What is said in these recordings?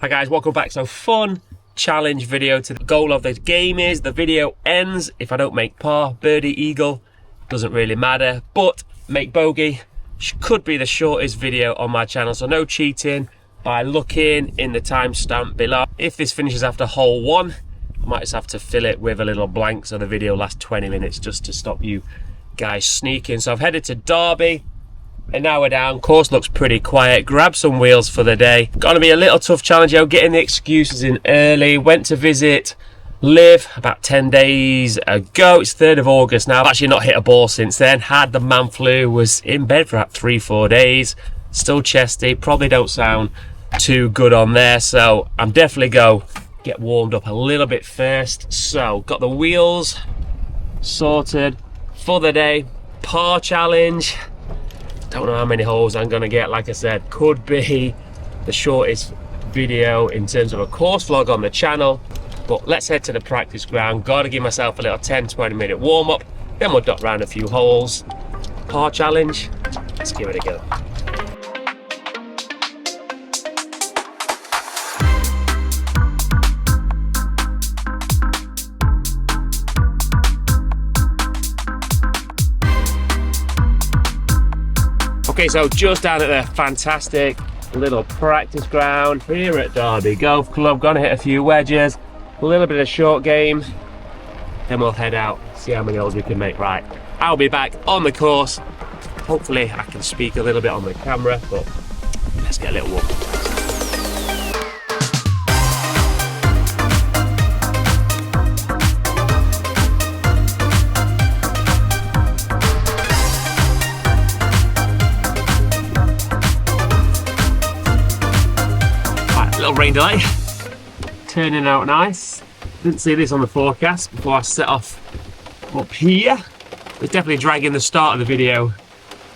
Hi guys, welcome back. So fun challenge video. To the goal of the game is the video ends if I don't make par, birdie, eagle, doesn't really matter, but make bogey could be the shortest video on my channel, so no cheating by looking in the timestamp below. If this finishes after hole 1, I might just have to fill it with a little blank so the video lasts 20 minutes just to stop you guys sneaking. So I've headed to Derby. An hour down, course looks pretty quiet. Grab some wheels for the day. Gonna be a little tough challenge, getting the excuses in early. Went to visit Liv about 10 days ago. It's 3rd of August now. I've actually not hit a ball since then. Had the man flu, was in bed for about 3-4 days. Still chesty, probably don't sound too good on there. So I'm definitely go get warmed up a little bit first. So got the wheels sorted for the day. Par challenge. Don't know how many holes I'm gonna get. Like I said, could be the shortest video in terms of a course vlog on the channel, but let's head to the practice ground. Gotta give myself a little 10-20 minute warm up, then we'll dot round a few holes. Par challenge, let's give it a go. Okay, so just down at the fantastic little practice ground here at Derby Golf Club. Gonna hit a few wedges, a little bit of short game, then we'll head out, see how many holes we can make. Right, I'll be back on the course. Hopefully I can speak a little bit on the camera, but let's get a little walk. Little rain delay, turning out nice. Didn't see this on the forecast before I set off up here. It's definitely dragging the start of the video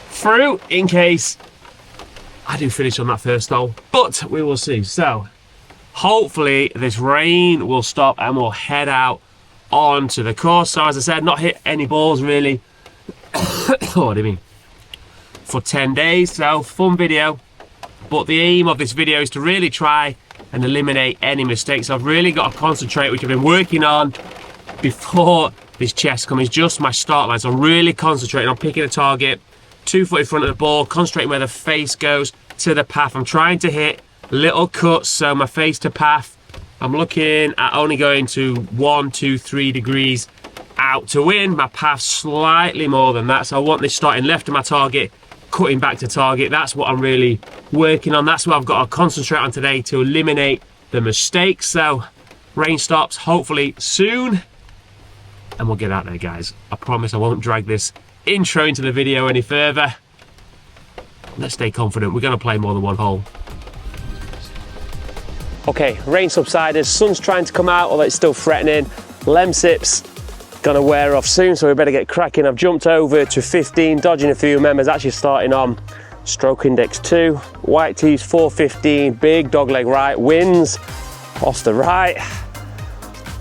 through in case I do finish on that first hole, but we will see. So hopefully this rain will stop and we'll head out onto the course. So as I said, not hit any balls really what do you mean, for 10 days. So fun video. But the aim of this video is to really try and eliminate any mistakes. I've really got to concentrate, which I've been working on before this chest come, is just my start line. So I'm really concentrating on picking a target, 2 foot in front of the ball, concentrating where the face goes to the path. I'm trying to hit little cuts, so my face to path. I'm looking at only going to 1, 2, 3 degrees out to win. My path slightly more than that. So I want this starting left of my target, cutting back to target. That's what I'm really working on. That's what I've got to concentrate on today to eliminate the mistakes. So rain stops hopefully soon and we'll get out there, guys. I promise I won't drag this intro into the video any further. Let's stay confident. We're going to play more than one hole. Okay, rain subsided, sun's trying to come out, although it's still threatening. Lemsip's gonna wear off soon, so we better get cracking. I've jumped over to 15, dodging a few members, actually starting on stroke index 2. White tees 415, big dogleg right, wins off the right.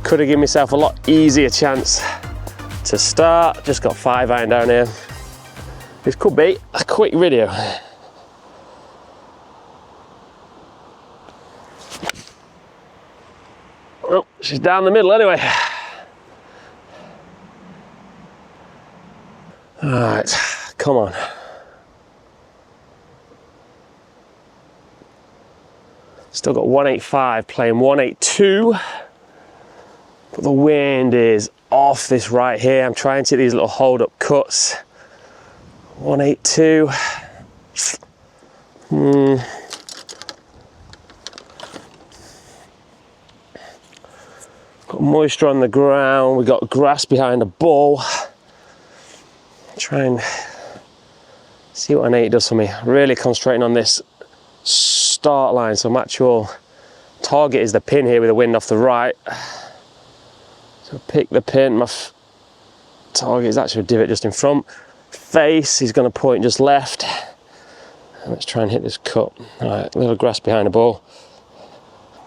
Could have given myself a lot easier chance to start. Just got 5 iron down here. This could be a quick video. Well, she's down the middle anyway. All right, come on. Still got 185, playing 182. But the wind is off this right here. I'm trying to hit these little hold up cuts. 182. Got moisture on the ground. We got grass behind the ball. Try and see what an 8 does for me. Really concentrating on this start line. So my actual target is the pin here with the wind off the right. So pick the pin. My target is actually a divot just in front. Face, he's going to point just left. And let's try and hit this cut. All right, a little grass behind the ball.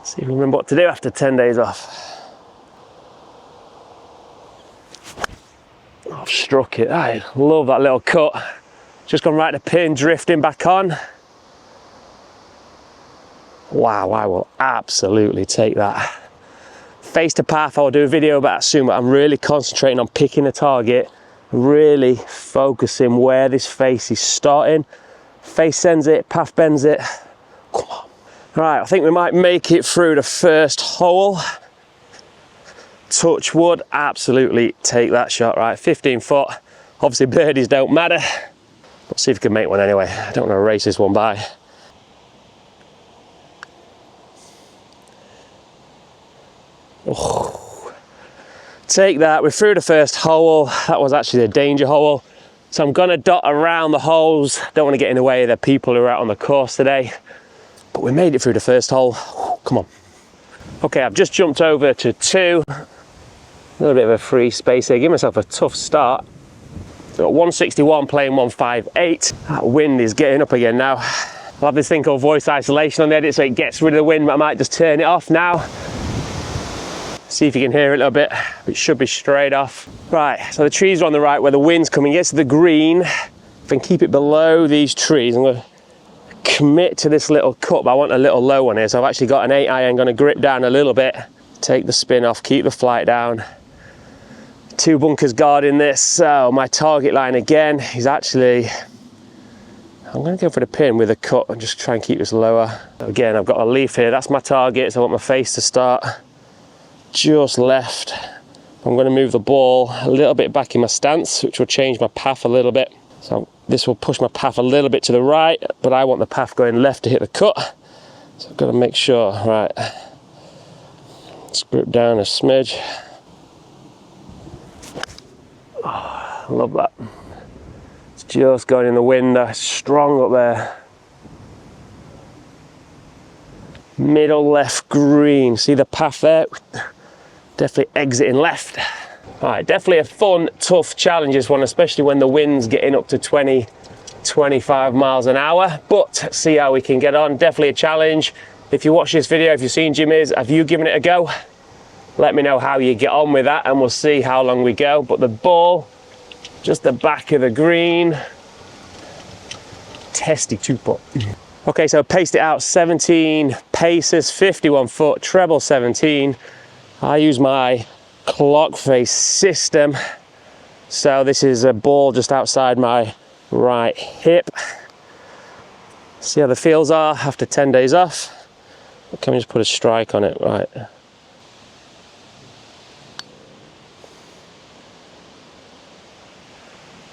See if we remember what to do after 10 days off. I've struck it. I love that little cut. Just gone right to pin, drifting back on. Wow, I will absolutely take that. Face to path, I'll do a video about soon, but I'm really concentrating on picking a target, really focusing where this face is starting. Face sends it, path bends it. Come on. Right, I think we might make it through the first hole. Touch wood, absolutely take that shot, right? 15 foot. Obviously birdies don't matter. Let's see if we can make one anyway. I don't want to race this one by. Oh. Take that, we're through the first hole. That was actually a danger hole. So I'm gonna dot around the holes. Don't want to get in the way of the people who are out on the course today. But we made it through the first hole. Come on. Okay, I've just jumped over to 2. A little bit of a free space here. Give myself a tough start. So got 161 playing 158. That wind is getting up again now. I'll have this thing called voice isolation on the edit so it gets rid of the wind, but I might just turn it off now. See if you can hear it a little bit. It should be straight off. Right, so the trees are on the right where the wind's coming. Gets to the green. If I can keep it below these trees, I'm going to commit to this little cut, but I want a little low one here. So I've actually got an 8 iron, going to grip down a little bit. Take the spin off, keep the flight down. 2 bunkers guarding this. So my target line again is actually, I'm going to go for the pin with a cut and just try and keep this lower. Again, I've got a leaf here. That's my target, so I want my face to start just left. I'm going to move the ball a little bit back in my stance, which will change my path a little bit. So this will push my path a little bit to the right, but I want the path going left to hit the cut. So I've got to make sure, right, let's grip down a smidge. Oh, I love that. It's just going in the wind, strong up there. Middle left green, see the path there? Definitely exiting left. All right, definitely a fun, tough challenge this one, especially when the wind's getting up to 20, 25 miles an hour, but see how we can get on. Definitely a challenge. If you watch this video, if you've seen Jimmy's, have you given it a go? Let me know how you get on with that and we'll see how long we go. But the ball, just the back of the green. Testy 2-putt. Okay, so paced it out 17 paces, 51 foot, treble 17. I use my clock face system. So this is a ball just outside my right hip. See how the feels are after 10 days off. Can we just put a strike on it, right?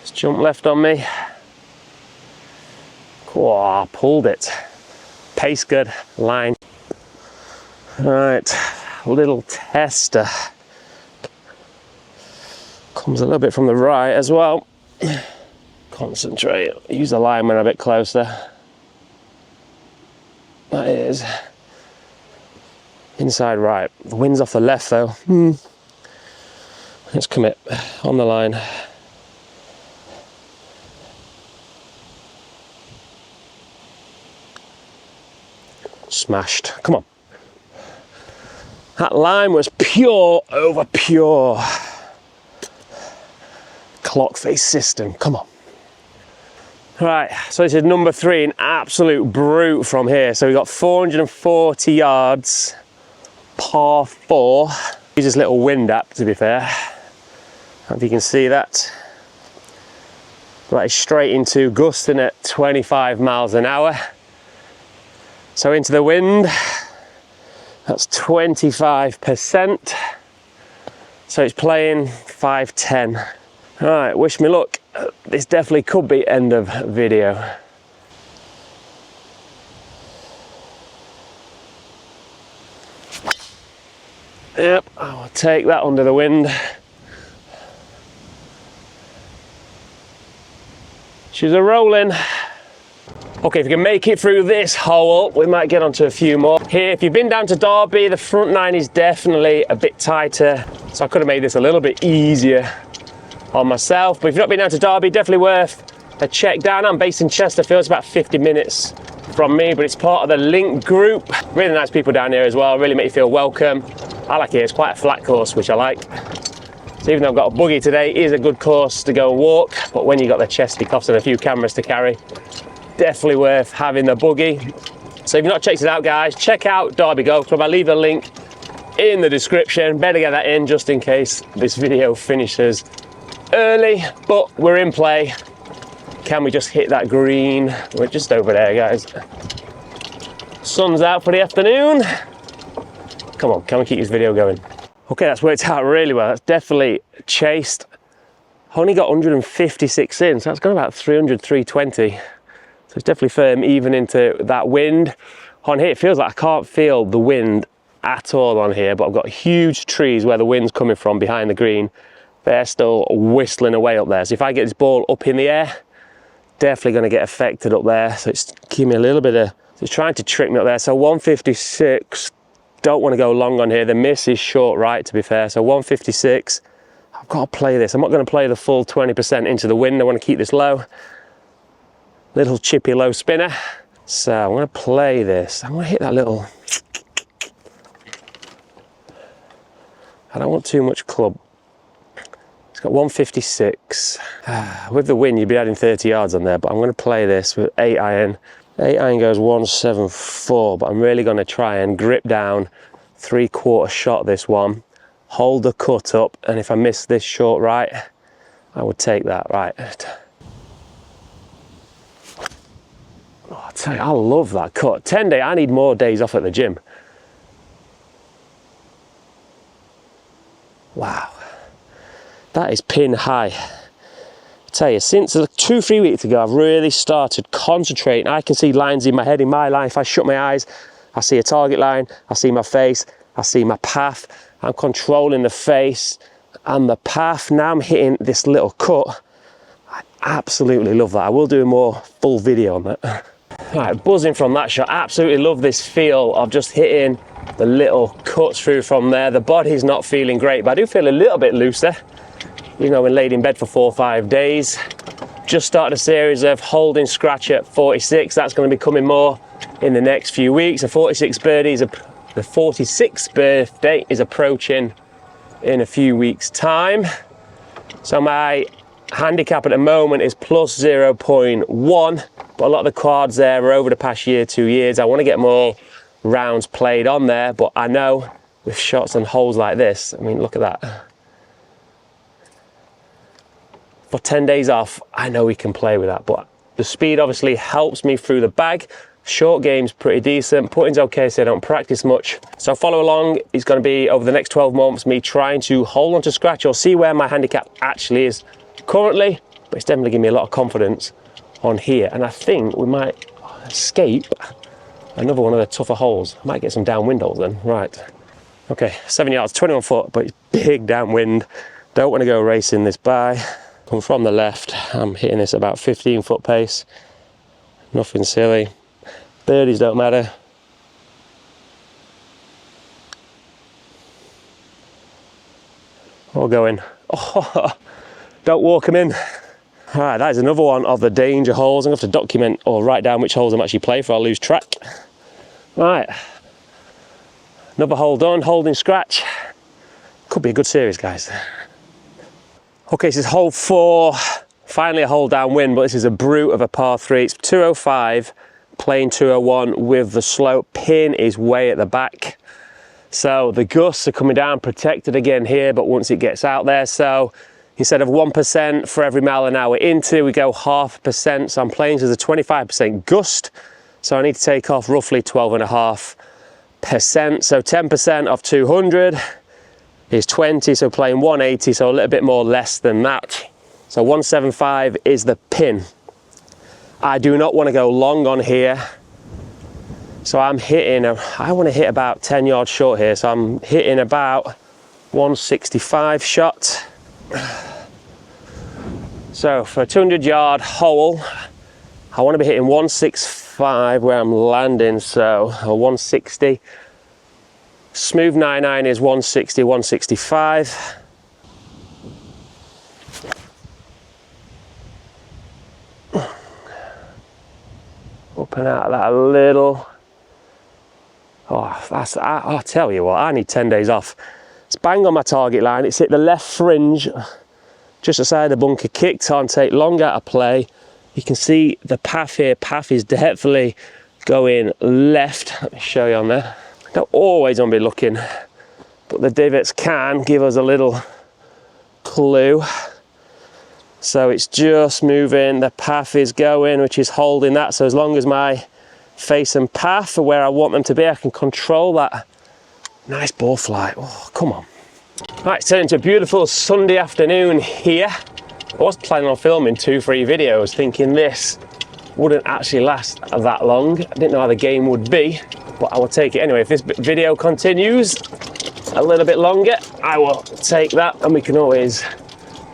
Just jump left on me. Oh, pulled it. Pace good, line. All right, little tester. Comes a little bit from the right as well. Concentrate, use the line when I'm a bit closer. That is inside right. The wind's off the left though. Let's commit on the line. Smashed, come on. That line was pure over pure. Clock face system, come on. Right, so this is number 3, an absolute brute from here. So we got 440 yards, par 4. Use this little wind app to be fair. I don't know if you can see that. Right, straight into gusting at 25 miles an hour. So into the wind, that's 25%. So it's playing 510. All right, wish me luck. This definitely could be end of video. Yep, I'll take that under the wind. She's a rolling. Okay, if you can make it through this hole, we might get onto a few more. Here, if you've been down to Derby, the front 9 is definitely a bit tighter. So I could have made this a little bit easier on myself. But if you've not been down to Derby, definitely worth a check down. I'm based in Chesterfield, it's about 50 minutes from me, but it's part of the Link group. Really nice people down here as well, really make you feel welcome. I like it, it's quite a flat course, which I like. So even though I've got a buggy today, it is a good course to go and walk, but when you've got the chesty cuffs and a few cameras to carry, definitely worth having the buggy. So if you've not checked it out, guys, check out Derby Golf Club. I'll leave a link in the description. Better get that in just in case this video finishes early, but we're in play. Can we just hit that green? We're just over there, guys. Sun's out for the afternoon. Come on, can we keep this video going? Okay, that's worked out really well. That's definitely chased. Only got 156 in, so that's gone about 300, 320. So it's definitely firm even into that wind. On here, it feels like I can't feel the wind at all on here, but I've got huge trees where the wind's coming from behind the green. They're still whistling away up there. So if I get this ball up in the air, definitely going to get affected up there. So it's giving me a little bit of, it's trying to trick me up there. So 156, don't want to go long on here. The miss is short right, to be fair. So 156, I've got to play this. I'm not going to play the full 20% into the wind. I want to keep this low. Little chippy low spinner. So I'm going to play this. I'm going to hit that little, I don't want too much club. It's got 156. With the wind, you'd be adding 30 yards on there, but I'm going to play this with 8 iron. 8 iron goes 174, but I'm really going to try and grip down 3/4 shot this one, hold the cut up, and if I miss this short right, I would take that right. Oh, I tell you, I love that cut. 10 day, I need more days off at the gym. Wow, that is pin high. I tell you, since 2-3 weeks ago, I've really started concentrating. I can see lines in my head. In my life, I shut my eyes, I see a target line, I see my face, I see my path. I'm controlling the face and the path. Now I'm hitting this little cut. I absolutely love that. I will do a more full video on that. Right, buzzing from that shot. Absolutely love this feel of just hitting the little cuts through from there. The body's not feeling great, but I do feel a little bit looser. You know, when laid in bed for 4 or 5 days. Just started a series of holding scratch at 46. That's going to be coming more in the next few weeks. The 46th birthday is approaching in a few weeks' time. So my handicap at the moment is plus 0.1, but a lot of the cards there are over the past year, 2 years. I want to get more rounds played on there, but I know with shots and holes like this, I mean, look at that. For 10 days off, I know we can play with that, but the speed obviously helps me through the bag. Short game's pretty decent, putting's okay, so I don't practice much. So follow along. It's going to be over the next 12 months me trying to hold on to scratch or see where my handicap actually is currently, but it's definitely giving me a lot of confidence on here, and I think we might escape another one of the tougher holes. I might get some downwind holes then. Right, okay, 7 yards, 21 foot, but it's big downwind. Don't want to go racing this by. Come from the left, I'm hitting this about 15-foot pace. Nothing silly. Birdies don't matter. All going. Oh, don't walk them in. All right, that is another one of the danger holes. I'm going to have to document or write down which holes I'm actually playing for. I'll lose track. Right, another hole done, holding scratch. Could be a good series, guys. Okay, this is hole 4, finally a hole downwind, but this is a brute of a par 3. It's 205, playing 201 with the slope. Pin is way at the back. So the gusts are coming down, protected again here, but once it gets out there, so instead of 1% for every mile an hour into, we go 0.5%. So I'm playing as a 25% gust. So I need to take off roughly 12.5%. So 10% of 200. Is 20, so playing 180, so a little bit more less than that. So 175 is the pin. I do not want to go long on here. So I'm hitting, I want to hit about 10 yards short here. So I'm hitting about 165 shot. So for a 200-yard hole, I want to be hitting 165 where I'm landing, so 160. Smooth 9-iron is 160, 165. Up and out of that a little. Oh, I'll tell you what, I need 10 days off. It's bang on my target line. It's hit the left fringe, just outside the bunker, kicked on, take long out of play. You can see the path here. Path is definitely going left. Let me show you on there. Don't always want to be looking, but the divots can give us a little clue. So it's just moving, the path is going, which is holding that. So as long as my face and path are where I want them to be, I can control that. Nice ball flight. Oh, come on. Right, it's turned into a beautiful Sunday afternoon here. I was planning on filming 2-3 videos, thinking this wouldn't actually last that long. I didn't know how the game would be, but I will take it anyway. If this video continues a little bit longer, I will take that, and we can always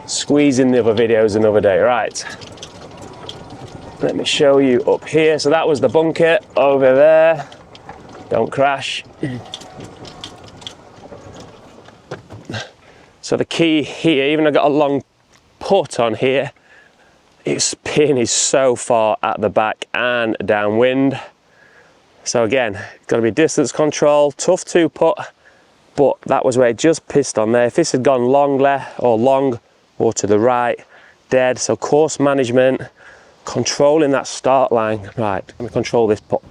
squeeze in the other videos another day. Right, let me show you up here. So that was the bunker over there. Don't crash. So the key here, even though I've got a long putt on here, its pin is so far at the back and downwind. So again, it's got to be distance control, tough to putt, but that was where it just pissed on there. If this had gone long left or long or to the right, dead. So course management, controlling that start line. Right, let me control this putt.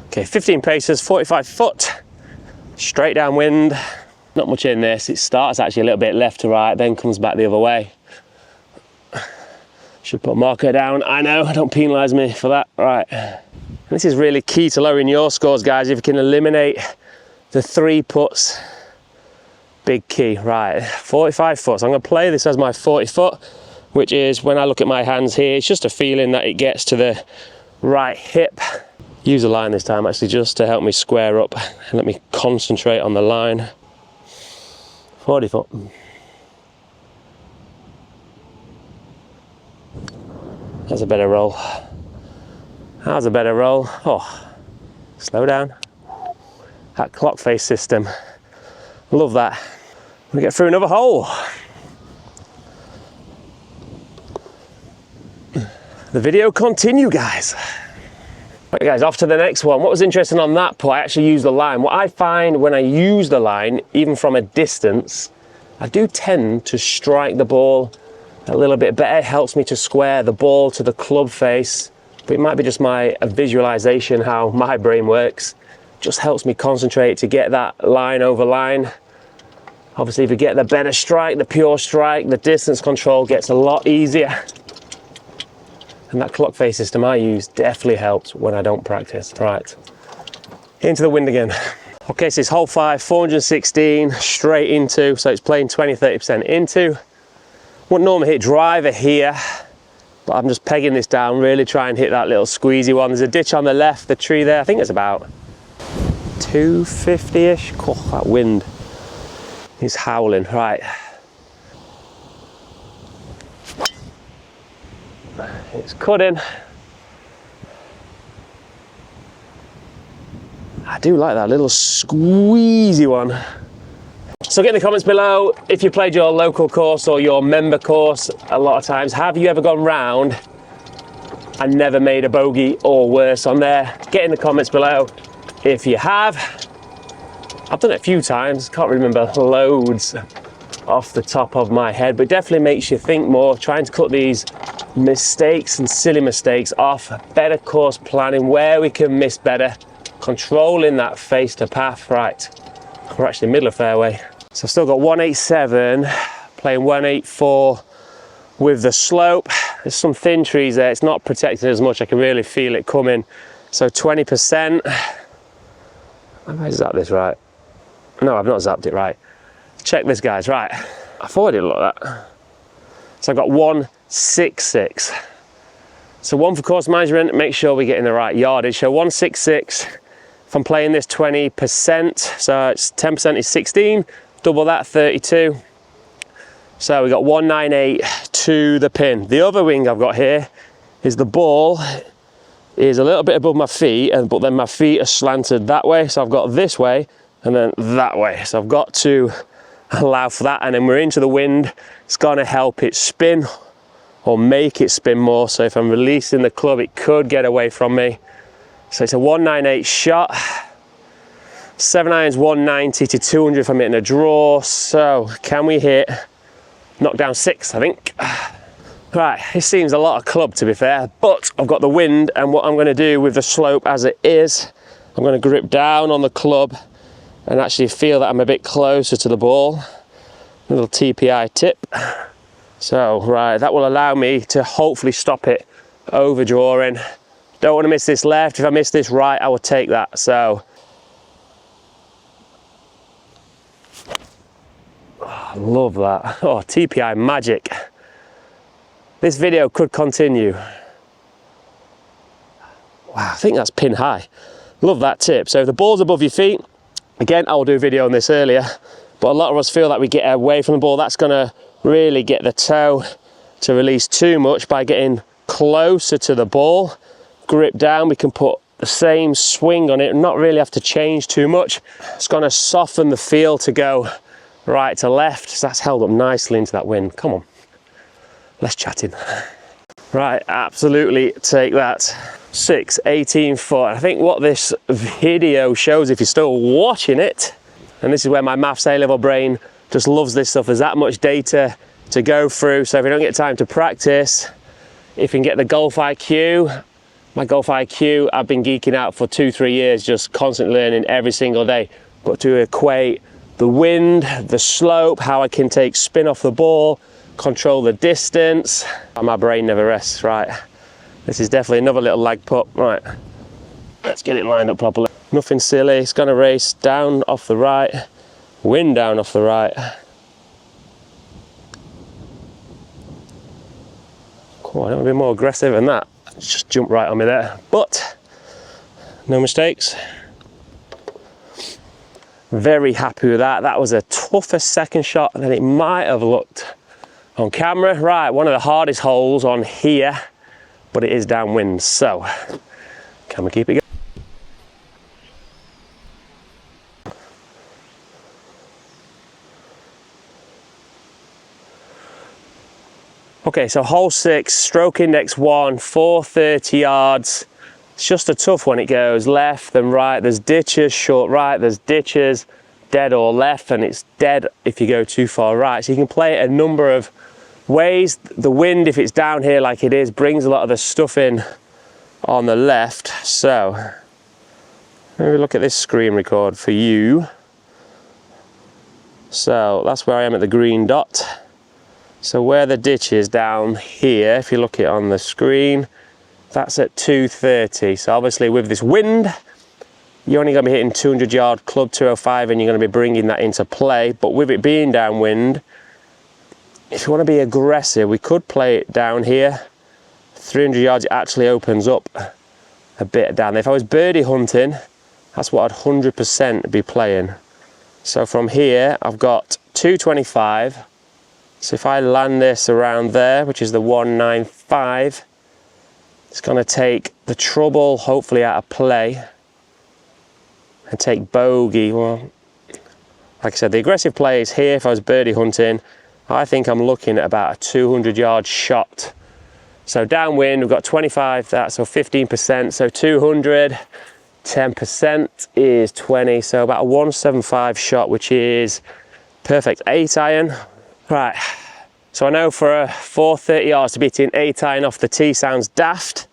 Okay, 15 paces, 45 foot, straight downwind. Not much in this. It starts actually a little bit left to right, then comes back the other way. Should put a marker down. I know, don't penalise me for that. Right. This is really key to lowering your scores, guys. If you can eliminate the 3 putts, big key. Right, 45 foot. So I'm going to play this as my 40 foot, which is, when I look at my hands here, it's just a feeling that it gets to the right hip. Use a line this time, actually, just to help me square up and let me concentrate on the line. 40 foot. That's a better roll. That's a better roll. Oh, slow down. That clock face system. Love that. We get through another hole. The video continue, guys. Right, guys, off to the next one. What was interesting on that putt, I actually used the line. What I find when I use the line, even from a distance, I do tend to strike the ball a little bit better. It helps me to square the ball to the club face, but it might be just my visualization, how my brain works. Just helps me concentrate to get that line over line. Obviously, if you get the better strike, the pure strike, the distance control gets a lot easier. And that clock face system I use definitely helps when I don't practice. Right, into the wind again. Okay, so it's hole 5, 416, straight into, so it's playing 20-30% into. Wouldn't normally hit driver here, but I'm just pegging this down, really try and hit that little squeezy one. There's a ditch on the left, the tree there, I think it's about 250-ish. Oh, that wind is howling. Right. It's cutting. I do like that little squeezy one. So get in the comments below if you played your local course or your member course a lot of times. Have you ever gone round and never made a bogey or worse on there? Get in the comments below if you have. I've done it a few times, can't remember loads off the top of my head, but definitely makes you think more, trying to cut these mistakes and silly mistakes off. Better course planning, where we can miss better, controlling that face to path. Right, we're actually middle of fairway, so I've still got 187, playing 184 with the slope. There's some thin trees there, it's not protected as much, I can really feel it coming. So 20%. Have I zapped this right? No, I've not zapped it right. Check this, guys. Right, I thought I did like that. So I've got 166. So 1 for course management, make sure we're getting the right yardage. So 166, if I'm playing this 20%, so it's 10% is 16, double that, 32. So we got 198 to the pin. The other wing I've got here is the ball is a little bit above my feet, but then my feet are slanted that way. So I've got this way and then that way. So I've got to allow for that, and then we're into the wind. It's gonna help it spin or make it spin more. So if I'm releasing the club, it could get away from me. So it's a 198 shot. 7 irons 190 to 200 if I'm hitting a draw. So can we hit knock down 6, I think. Right, this seems a lot of club to be fair, but I've got the wind, and what I'm going to do with the slope as it is, I'm going to grip down on the club and actually feel that I'm a bit closer to the ball. A little TPI tip. So, right, that will allow me to hopefully stop it overdrawing. Don't want to miss this left. If I miss this right, I will take that. So, oh, love that. Oh, TPI magic. This video could continue. Wow, I think that's pin high. Love that tip. So if the ball's above your feet, again, I'll do a video on this earlier, but a lot of us feel that we get away from the ball. That's gonna really get the toe to release too much. By getting closer to the ball, grip down, we can put the same swing on it and not really have to change too much. It's gonna soften the feel to go right to left. So that's held up nicely into that wind. Come on. Less chatting. Right, absolutely take that. 6, 18 foot. I think what this video shows, if you're still watching it, and this is where my maths A-level brain just loves this stuff, there's that much data to go through. So if you don't get time to practice, if you can get the golf IQ, my golf IQ, I've been geeking out for 2-3 years, just constantly learning every single day. But to equate the wind, the slope, how I can take spin off the ball, control the distance. My brain never rests. Right, this is definitely another little lag putt. Right, let's get it lined up properly. Nothing silly. It's going to race down off the right, wind down off the right. Cool, I don't want to be more aggressive than that. It's just jump right on me there, but no mistakes. Very happy with that. That was a tougher second shot than it might have looked on camera. Right, one of the hardest holes on here, but it is downwind, so can we keep it going? Okay, so hole 6, stroke index 1, 430 yards. It's just a tough one. It goes left and right. There's ditches, short right, there's ditches, dead or left, and it's dead if you go too far right. So you can play it a number of ways. The wind, if it's down here like it is, brings a lot of the stuff in on the left. So maybe look at this screen record for you. So that's where I am at the green dot. So where the ditch is down here, if you look at it on the screen, that's at 230. So obviously with this wind, you're only going to be hitting 200 yard club 205, and you're going to be bringing that into play. But with it being downwind, if you want to be aggressive, we could play it down here. 300 yards, it actually opens up a bit down there. If I was birdie hunting, that's what I'd 100% be playing. So from here, I've got 225. So if I land this around there, which is the 195, it's going to take the trouble hopefully out of play and take bogey. Well, like I said, the aggressive play is here. If I was birdie hunting, I think I'm looking at about a 200 yard shot. So downwind, we've got 25, that's so 15%, so 200, 10% is 20, so about a 175 shot, which is perfect 8 iron. Right, so I know for a 430 yards to be hitting 8 iron off the tee sounds daft,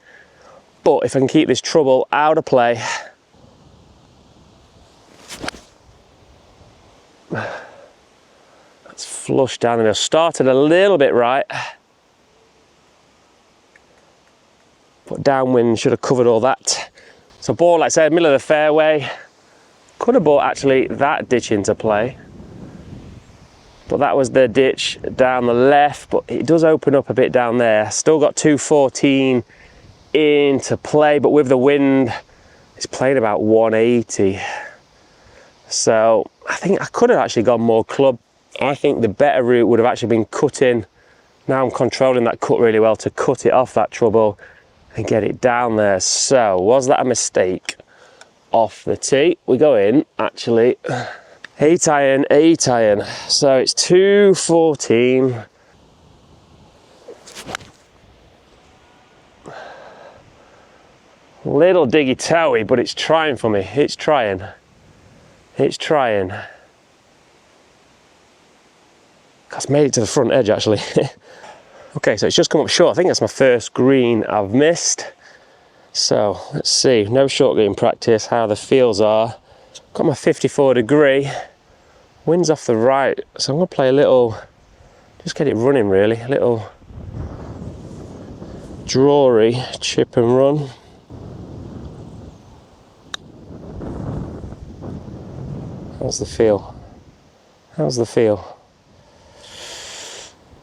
but if I can keep this trouble out of play, let's flush down, and I started a little bit right, but downwind should have covered all that. So ball, like I said, middle of the fairway, could have brought actually that ditch into play. But that was the ditch down the left, but it does open up a bit down there. Still got 214 into play, but with the wind, it's playing about 180. So I think I could have actually gone more club. I think the better route would have actually been cutting. Now I'm controlling that cut really well to cut it off that trouble and get it down there. So was that a mistake off the tee? We go in actually. 8 iron, 8 iron. So it's 214. Little diggy toey, but it's trying for me. It's trying. It's trying. That's made it to the front edge actually. Okay, so it's just come up short. I think that's my first green I've missed. So let's see, no short game practice, how the feels are. Got my 54 degree, wind's off the right, so I'm gonna play a little, just get it running really, a little drawy chip and run. How's the feel? How's the feel?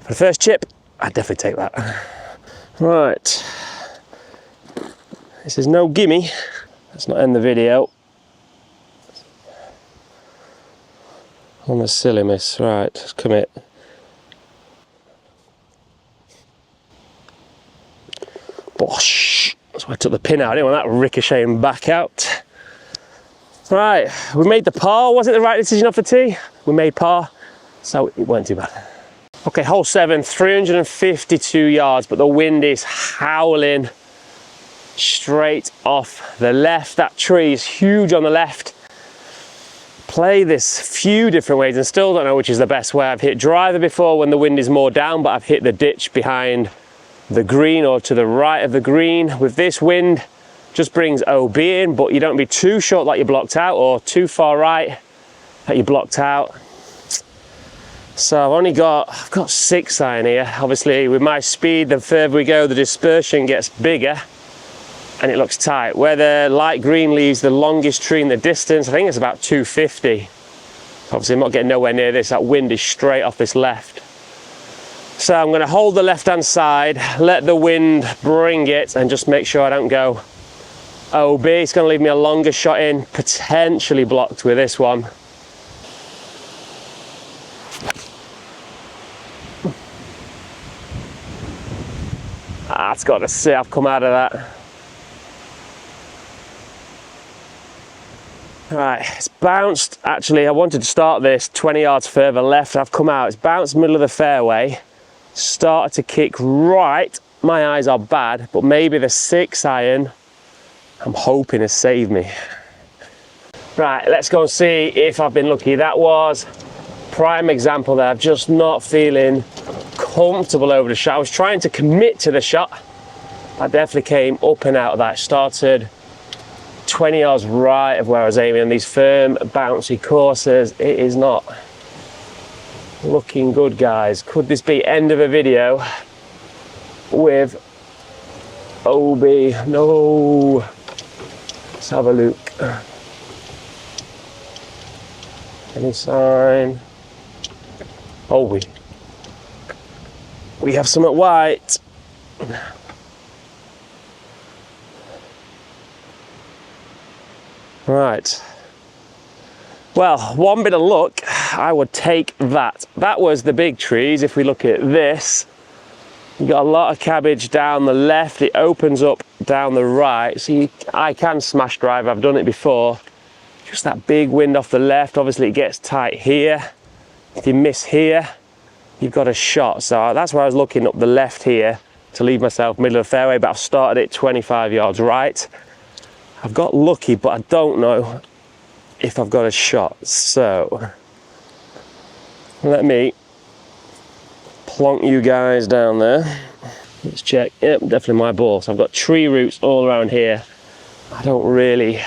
For the first chip, I'd definitely take that. Right. This is no gimme. Let's not end the video on a silly miss. Right, let's commit. Bosh! So I took the pin out. I didn't want that ricocheting back out. Right, we made the par. Was it the right decision off the tee? We made par, so it weren't too bad. Okay, hole 7, 352 yards, but the wind is howling straight off the left. That tree is huge on the left. Play this few different ways and still don't know which is the best way. I've hit driver before when the wind is more down, but I've hit the ditch behind the green or to the right of the green. With this wind, just brings OB in, but you don't be too short like you're blocked out or too far right that you're blocked out. So I've got 6 iron here. Obviously with my speed, the further we go, the dispersion gets bigger and it looks tight. Where the light green leaves the longest tree in the distance, I think it's about 250. Obviously I'm not getting nowhere near this, that wind is straight off this left. So I'm gonna hold the left-hand side, let the wind bring it and just make sure I don't go OB. It's gonna leave me a longer shot in, potentially blocked with this one. It's got to see I've come out of that. Right, it's bounced. Actually, I wanted to start this 20 yards further left. I've come out. It's bounced middle of the fairway. Started to kick right. My eyes are bad, but maybe the 6 iron, I'm hoping, has saved me. Right, let's go and see if I've been lucky. That was prime example there. I'm just not feeling comfortable over the shot. I was trying to commit to the shot. I definitely came up and out of that. Started 20 yards right of where I was aiming on these firm, bouncy courses. It is not looking good, guys. Could this be end of a video with OB? No. Let's have a look. Any sign? Oh, we have some at white. Right. Well, one bit of luck, I would take that. That was the big trees. If we look at this, you got a lot of cabbage down the left. It opens up down the right. So I can smash drive. I've done it before. Just that big wind off the left. Obviously, it gets tight here. If you miss here, you've got a shot. So that's where I was looking up the left here to leave myself middle of the fairway, but I've started it 25 yards right. I've got lucky, but I don't know if I've got a shot. So let me plonk you guys down there. Let's check. Yep, definitely my ball. So I've got tree roots all around here. I don't really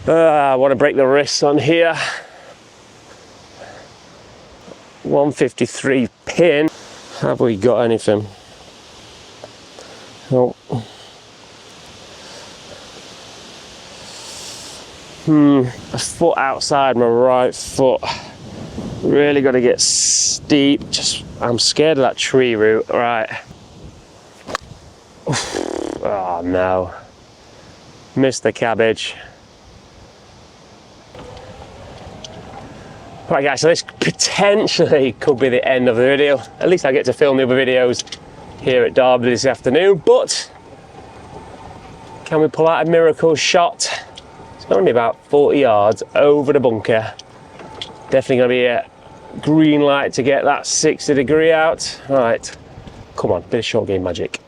I want to break the wrists on here. 153 pin. Have we got anything? Oh. A foot outside my right foot. Really got to get steep. I'm scared of that tree root. Right. Oh no. Missed the cabbage. Right guys, so this potentially could be the end of the video. At least I get to film the other videos here at Derby this afternoon, but can we pull out a miracle shot? It's going to be about 40 yards over the bunker. Definitely going to be a green light to get that 60 degree out. Right, come on, bit of short game magic.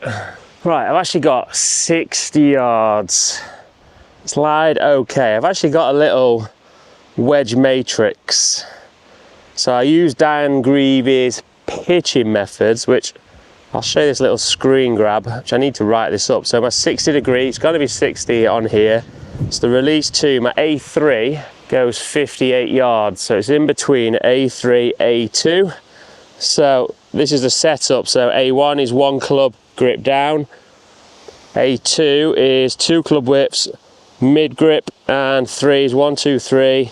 Right, I've actually got 60 yards. Slide okay. I've actually got a little wedge matrix. So I used Dan Greavy's pitching methods, which I'll show you this little screen grab, which I need to write this up. So my 60 degree, it's got to be 60 on here. So the release 2, my A3 goes 58 yards. So it's in between A3, A2. So this is the setup. So A1 is 1 club grip down. A2 is 2 club whips, mid grip, and 3 is 1, 2, 3,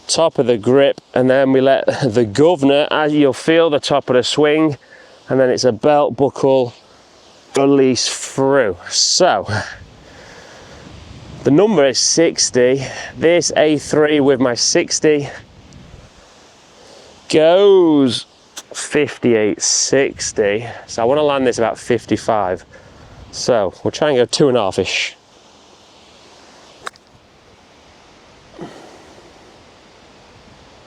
top of the grip. And then we let the governor, as you'll feel the top of the swing, and then it's a belt buckle release through. So the number is 60. This A3 with my 60 goes 58, 60. So I want to land this about 55. So we'll try and go 2.5-ish.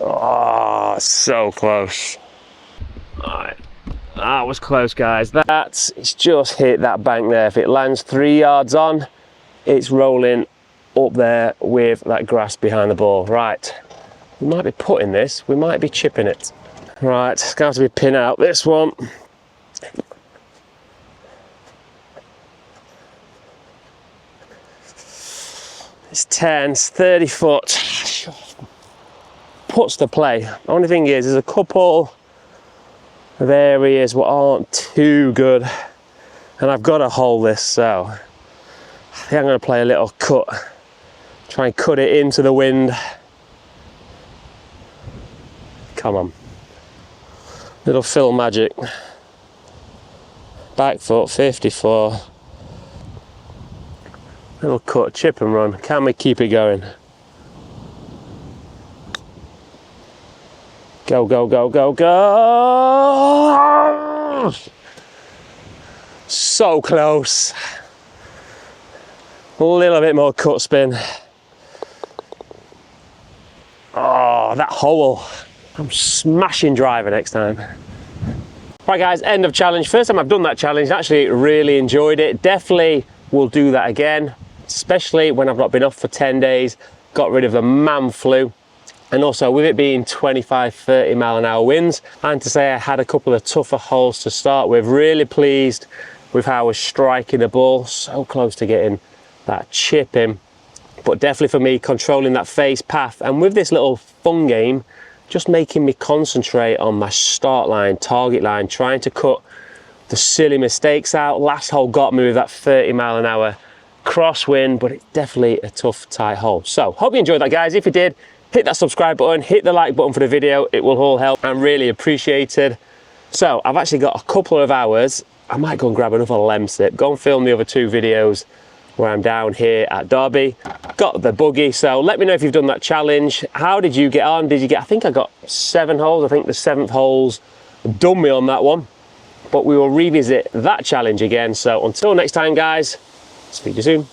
Oh, so close. All right. That was close, guys. It's just hit that bank there. If it lands 3 yards on, it's rolling up there with that grass behind the ball. Right, we might be putting this, we might be chipping it. Right, it's going to have to be pin out this one. It's 10, it's 30 foot. Puts to play. The only thing is, there's a couple of areas what aren't too good, and I've got to hold this, so I think I'm going to play a little cut, try and cut it into the wind. Come on, little fill magic. Back foot 54, little cut, chip and run. Can we keep it going? Go, go, go, go, go! So close. A little bit more cut spin. Oh, that hole. I'm smashing driver next time. Right guys, end of challenge. First time I've done that challenge, actually really enjoyed it. Definitely will do that again, especially when I've not been off for 10 days, got rid of the man flu. And also with it being 25-30 mile an hour winds, and to say I had a couple of tougher holes to start with. Really pleased with how I was striking the ball, so close to getting that chip in. But definitely for me, controlling that face path, and with this little fun game, just making me concentrate on my start line, target line, trying to cut the silly mistakes out. Last hole got me with that 30 mile an hour crosswind, but it's definitely a tough, tight hole. So hope you enjoyed that, guys. If you did, hit that subscribe button, hit the like button for the video. It will all help and really appreciated. So I've actually got a couple of hours. I might go and grab another lem sip, go and film the other 2 videos where I'm down here at Derby. Got the buggy, so let me know if you've done that challenge. How did you get on? Did you get, I think I got 7 holes. I think the 7th hole's done me on that one. But we will revisit that challenge again. So until next time, guys, speak to you soon.